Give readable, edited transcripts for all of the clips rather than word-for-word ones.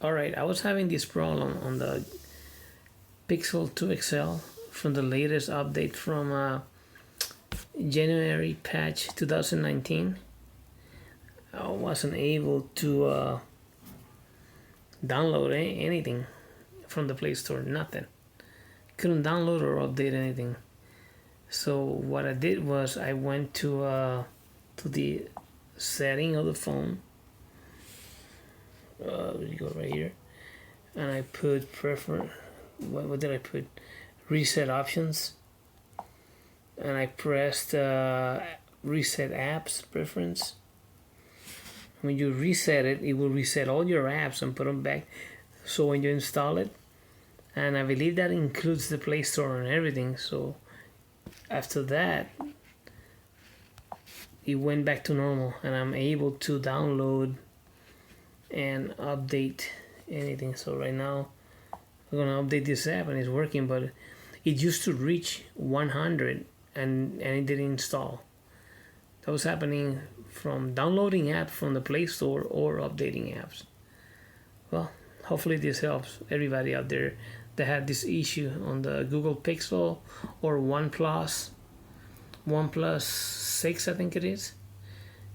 Alright, I was having this problem on the Pixel 2 XL from the latest update from January patch 2019. I wasn't able to download anything from the Play Store, nothing. Couldn't download or update anything. So what I did was I went to the setting of the phone. You go right here, and I put what did I put? Reset options, and I pressed reset apps preference. When you reset it, it will reset all your apps and put them back. So when you install it, and I believe that includes the Play Store and everything. So after that, it went back to normal, and I'm able to download and update anything. So right now I'm gonna update this app and it's working, but it used to reach 100 and it didn't install. That was happening from downloading apps from the Play Store or updating apps. Well, hopefully this helps everybody out there that had this issue on the Google Pixel or OnePlus 6, I think it is,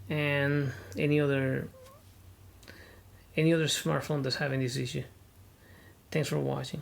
and any other smartphone that's having this issue. Thanks for watching.